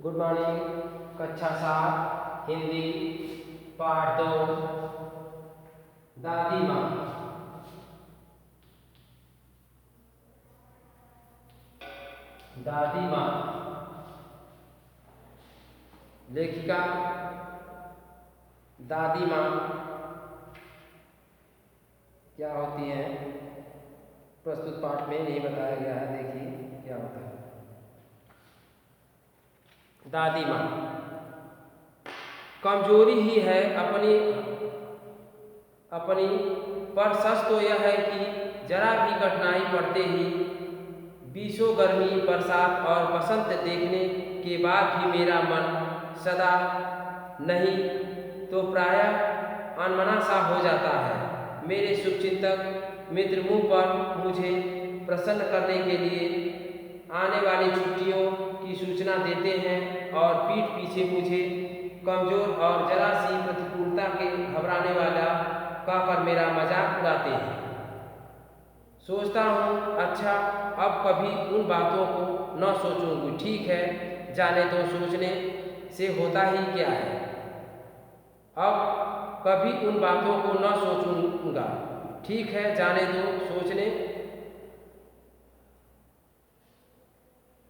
Good morning. कक्षा 7 हिंदी पाठ 2 दादी माँ। दादी माँ लेखिका दादी माँ क्या होती हैं प्रस्तुत पाठ में नहीं बताया गया है। देखिए क्या होता है। दादी माँ कमजोरी ही है अपनी पर सच तो यह है कि जरा भी कठिनाई पड़ते ही बीसों गर्मी बरसात और बसंत देखने के बाद भी मेरा मन सदा नहीं तो प्रायः अनमना सा हो जाता है। मेरे शुभचिंतक मित्र मुँह पर मुझे प्रसन्न करने के लिए आने वाली छुट्टियों की सूचना देते हैं और पीठ पीछे मुझे कमजोर और जरा सी प्रतिकूलता के घबराने वाला कहकर मेरा मजाक उड़ाते हैं। सोचता हूँ अच्छा अब कभी उन बातों को न सोचूंगी। ठीक है, जाने दो, सोचने से होता ही क्या है। अब कभी उन बातों को न सोचूंगा। ठीक है, जाने दो, सोचने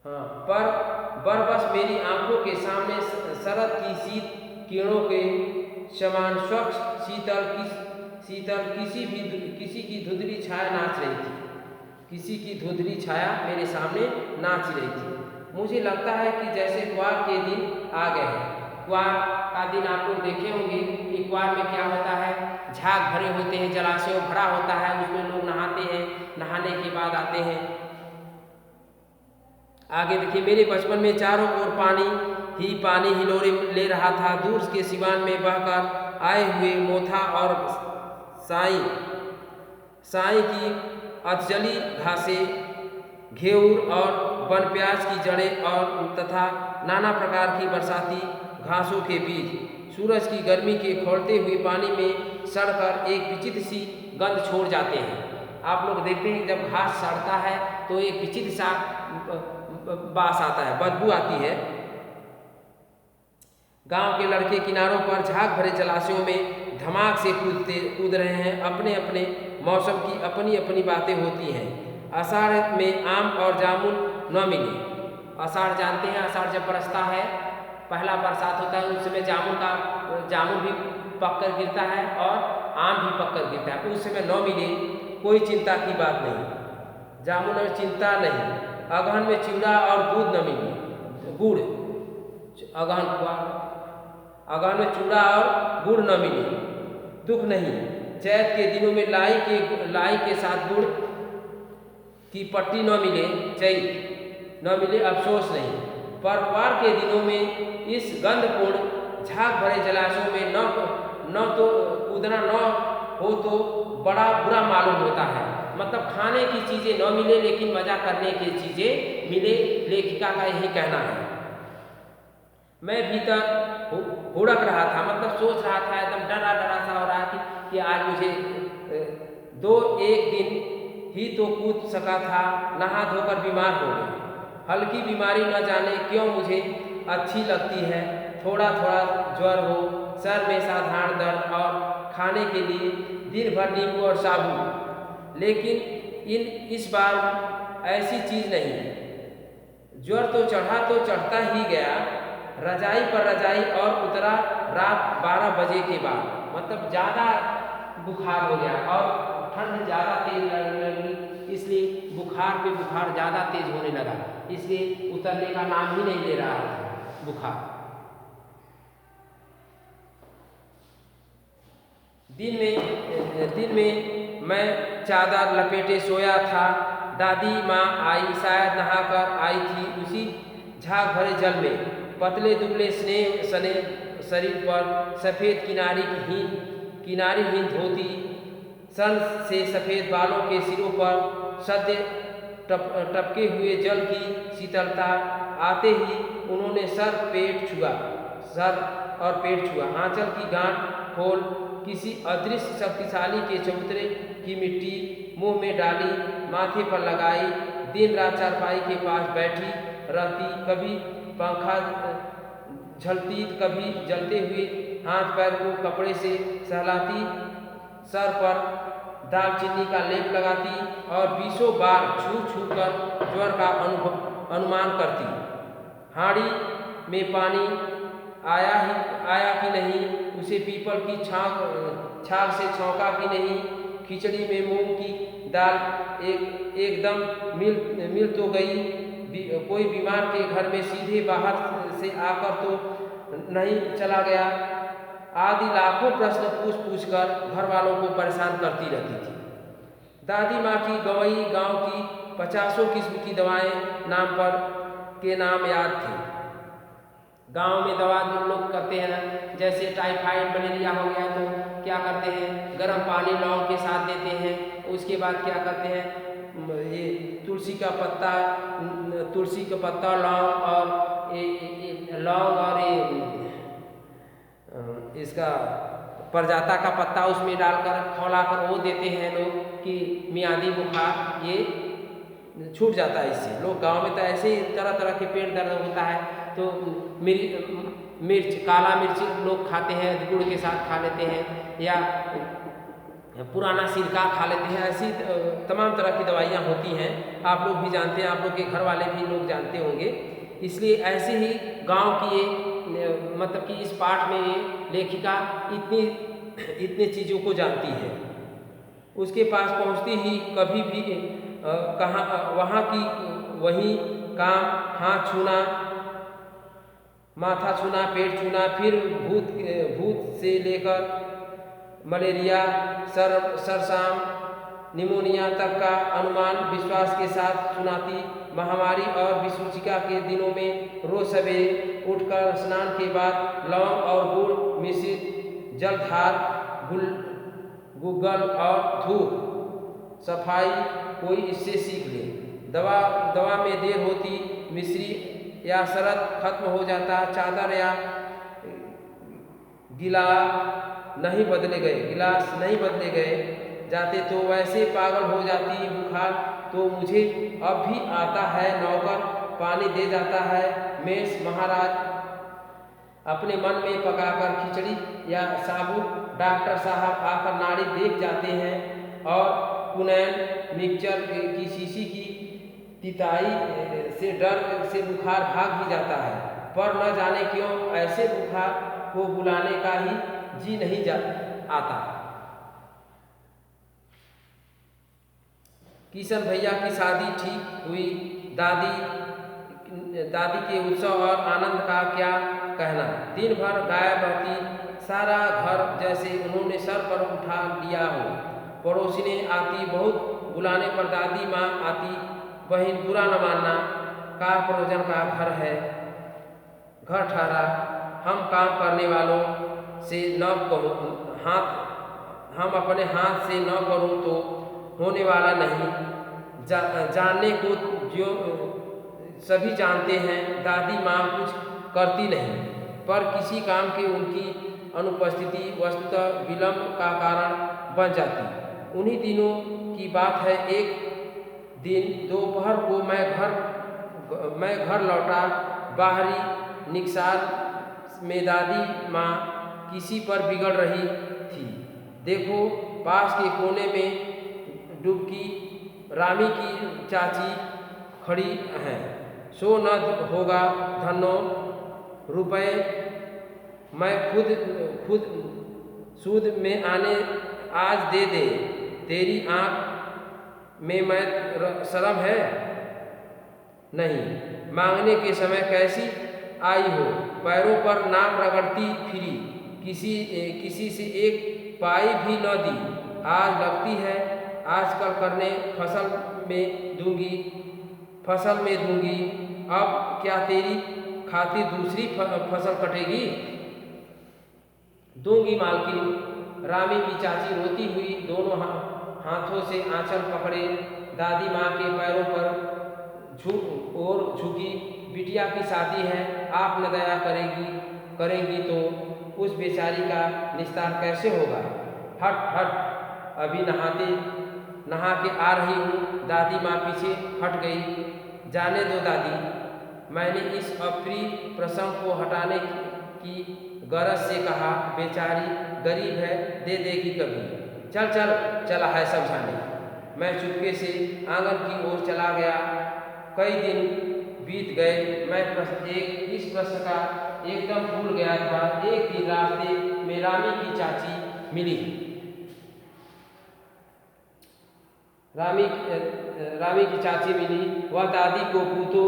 पर बस मेरी आंखों के सामने शरद की शीत किरणों के समान स्वच्छ शीतल किसी की धुंधली छाया नाच रही थी। किसी की धुंधली छाया मेरे सामने नाच रही थी। मुझे लगता है कि जैसे क्वार के दिन आ गए हैं। क्वार का दिन आप लोग देखे होंगे कि क्वार में क्या होता है, झाग भरे होते हैं, जलाशय भरा होता है, उसमें लोग नहाते हैं, नहाने के बाद आते हैं। आगे देखिए, मेरे बचपन में चारों ओर पानी हिलोरे ले रहा था। दूर के सिवान में बहकर आए हुए मोथा और साई की अधजली घासें, घेऊर और वन प्याज की जड़ें और तथा नाना प्रकार की बरसाती घासों के बीच सूरज की गर्मी के खौलते हुए पानी में सड़कर एक विचित्र सी गंध छोड़ जाते हैं। आप लोग देखते हैं जब घास सड़ता है तो एक विचित्र सा बास आता है, बदबू आती है। गांव के लड़के किनारों पर झाग भरे जलाशयों में धमाक से कूद रहे हैं। अपने अपने मौसम की अपनी अपनी बातें होती हैं। आषाढ़ में आम और जामुन न मिले। आषाढ़ जानते हैं, आषाढ़ जब बरसता है, पहला बरसात होता है, उस समय जामुन भी पककर गिरता है और आम भी पककर गिरता है। उस समय न मिले कोई चिंता की बात नहीं, जामुन में चिंता नहीं। अगहन में चिवड़ा और दूध न मिले, गुड़, अगहन में चूड़ा और गुड़ न मिले, दुख नहीं। चैत के दिनों में लाई के साथ गुड़ की पट्टी न मिले, चैत न मिले, अफसोस नहीं। पर क्वार के दिनों में इस गंधपूर्ण झाग भरे जलाशयों में न तो कूदना न हो तो बड़ा बुरा मालूम होता है। मतलब खाने की चीज़ें न मिले लेकिन मजा करने की चीज़ें मिले, लेखिका का यही कहना है। मैं भीतर हुड़क रहा था, मतलब सोच रहा था, एकदम डरा सा हो रहा था कि आज मुझे एक दिन ही तो कूद सका था, नहा धोकर बीमार हो गया। हल्की बीमारी न जाने क्यों मुझे अच्छी लगती है। थोड़ा थोड़ा ज्वर हो, सर में साधारण दर्द और खाने के लिए दिन भर नींबू और साबुन, लेकिन इस बार ऐसी चीज़ नहीं। ज्वर तो चढ़ता ही गया, रजाई पर रजाई और उतरा रात 12 बजे के बाद। मतलब ज़्यादा बुखार हो गया और ठंड ज़्यादा तेज लगने लगी, इसलिए बुखार ज़्यादा तेज होने लगा, इसलिए उतरने का नाम ही नहीं ले रहा था बुखार। दिन में मैं चादर लपेटे सोया था। दादी माँ आई, शायद नहाकर आई थी। उसी झाग भरे जल में पतले दुबले स्नेह सने शरीर पर सफ़ेद किनारीहीन धोती, सन से सफ़ेद बालों के सिरों पर सद्य टपके हुए जल की शीतलता आते ही उन्होंने सर और पेट छुआ। आंचल की गांठ खोल किसी अदृश्य शक्तिशाली के चबूतरे की मिट्टी मुंह में डाली, माथे पर लगाई। दिन रात चारपाई के पास बैठी रहती, कभी पंखा झलती, कभी जलते हुए हाथ पैर को कपड़े से सहलाती, सर पर दालचीनी का लेप लगाती और 20 बार छू छू कर ज्वर का अनुमान करती। हांडी में पानी आया कि नहीं, उसे पीपल की छाल से छौंका कि नहीं, खिचड़ी में मूंग की दाल एकदम मिल तो गई, कोई बीमार के घर में सीधे बाहर से आकर तो नहीं चला गया, आदि लाखों प्रश्न पूछ कर घर वालों को परेशान करती रहती थी। दादी माँ की गवई गांव की 50 किस्म की दवाएं के नाम याद थे। गांव में दवा जो लोग करते हैं ना, जैसे टाइफाइड मलेरिया हो गया तो क्या करते हैं, गर्म पानी लौंग के साथ देते हैं। उसके बाद क्या करते हैं, ये तुलसी का पत्ता लौंग और इसका परजाता का पत्ता उसमें डालकर खौलाकर वो देते हैं लोग कि मियादी बुखार ये छूट जाता है इससे। लोग गांव में तो ऐसे ही तरह तरह के पेट दर्द होता है तो काला मिर्च लोग खाते हैं, गुड़ के साथ खा लेते हैं, या पुराना सिरका खा लेते हैं। ऐसी तमाम तरह की दवाइयाँ होती हैं, आप लोग भी जानते हैं, आप लोग के घर वाले भी लोग जानते होंगे। इसलिए ऐसे ही गांव की ये मतलब कि इस पाठ में ये लेखिका इतनी चीज़ों को जानती है। उसके पास पहुंचती ही कभी भी कहाँ वहाँ की वही काम, हाथ छूना, माथा छूना, पेट छूना, फिर भूत से लेकर मलेरिया, सरसाम, निमोनिया तक का अनुमान विश्वास के साथ सुनाती। महामारी और विसूचिका के दिनों में रोज सवेरे उठकर स्नान के बाद लौंग और गुड़ मिश्रित जलधार, गुग्गल और धूप सफाई कोई इससे सीख ले। दवा में देर होती, मिश्री या शरत खत्म हो जाता, चादर या गिलास नहीं बदले गए जाते तो वैसे पागल हो जाती। बुखार तो मुझे अब भी आता है, नौकर पानी दे जाता है। मेष महाराज अपने मन में पकाकर खिचड़ी या साबुत, डॉक्टर साहब आकर नाड़ी देख जाते हैं और पुनैन मिक्सचर की शीशी की तिताई से डर से बुखार भाग ही जाता है। पर न जाने क्यों ऐसे बुखार को बुलाने का ही जी नहीं आता। किशन भैया की शादी ठीक हुई। दादी के उत्सव और आनंद का क्या कहना। दिन भर गायब रहती, सारा घर जैसे उन्होंने सर पर उठा लिया हो। पड़ोसिने आती, बहुत बुलाने पर दादी माँ आती, बहन बुरा न मानना, कार परोजन का घर ठहरा, हम काम करने वालों से न करूँ, हम अपने हाथ से न करूँ तो होने वाला नहीं। जानने को जो सभी जानते हैं, दादी माँ कुछ करती नहीं, पर किसी काम की उनकी अनुपस्थिति वस्तुतः विलंब का कारण बन जाती। उन्हीं दिनों की बात है, एक दिन दोपहर को मैं घर लौटा। बाहरी निकसार में दादी माँ किसी पर बिगड़ रही थी। देखो, पास के कोने में डुबकी रामी की चाची खड़ी हैं। सो न होगा धनो रुपए, मैं खुद सूद में आने आज दे दे। तेरी आँख में मैं शर्म है नहीं, मांगने के समय कैसी आई हो, पैरों पर नाम रगड़ती फिरी, किसी से एक पाई भी न दी। आज लगती है आजकल करने फसल में दूंगी। अब क्या तेरी खातिर दूसरी फसल कटेगी? दूंगी मालकिन। रामी की चाची रोती हुई दोनों हाथों से आंचल पकड़े दादी माँ के पैरों पर झुकी। बिटिया की शादी है, आप न दया करेंगी तो उस बेचारी का निस्तार कैसे होगा? हट, अभी नहा के आ रही हूँ। दादी माँ पीछे हट गई। जाने दो दादी, मैंने इस अप्रिय प्रसंग को हटाने की गरज से कहा, बेचारी गरीब है, दे देगी कभी। चल चल, चला है समझाने। मैं चुपके से आंगन की ओर चला गया। कई दिन बीत गए। मैं इस प्रश्न का एकदम भूल गया था। एक दिन रास्ते में रामी की चाची मिली। रामी की चाची मिली। वह दादी को पूतो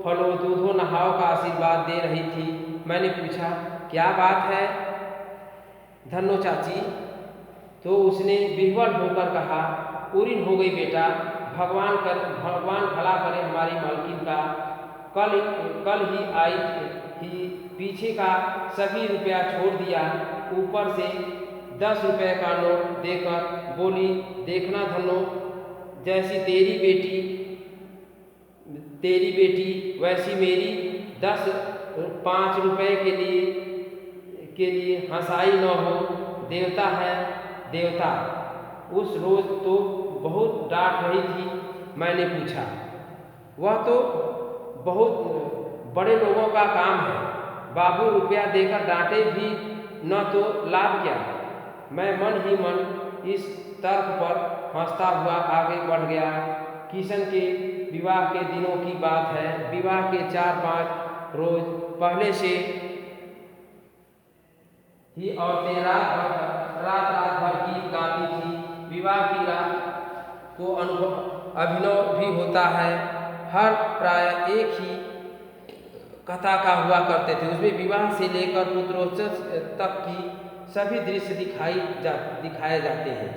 फलो दूधो नहाओ का आशीर्वाद दे रही थी। मैंने पूछा, क्या बात है धन्नो चाची? तो उसने विह्वल होकर कहा, पूरी हो गई बेटा, भगवान भला करे हमारी मालकिन का। कल ही आई ही पीछे का सभी रुपया छोड़ दिया, ऊपर से 10 रुपये का नोट देकर बोली, देखना धन्नो, जैसी तेरी बेटी वैसी मेरी 5 रुपये के लिए हंसाई न हो। देवता है देवता। उस रोज तो बहुत डांट रही थी। मैंने पूछा, वह तो बहुत बड़े लोगों का काम है, बाबू रुपया देकर डांटे भी न तो लाभ क्या। मैं मन ही मन इस तर्क पर हंसता हुआ आगे बढ़ गया। किशन के विवाह के दिनों की बात है। विवाह के 4-5 रोज पहले से ही औरतें रात भर गीत गाती थी। विवाह की रात को अभिनव भी होता है। हर प्राय एक ही कथा का हुआ करते थे। उसमें विवाह से लेकर पुत्रोत्सव तक की सभी दृश्य दिखाए जाते हैं।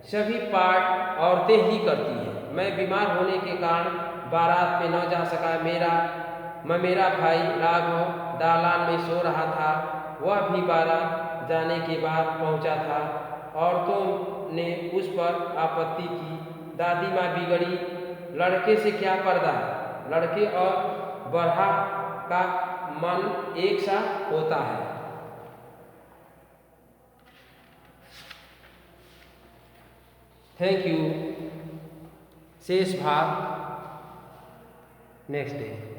सभी पाठ औरतें ही करती हैं। मैं बीमार होने के कारण बारात में न जा सका। मेरा भाई राघव दालान में सो रहा था। वह भी बारात जाने के बाद पहुंचा था। औरतों ने उस पर आपत्ति की। दादी माँ बिगड़ी, लड़के से क्या पर्दा, लड़के और बरहा का मन एक सा होता है। Thank you. शेष भाग नेक्स्ट डे।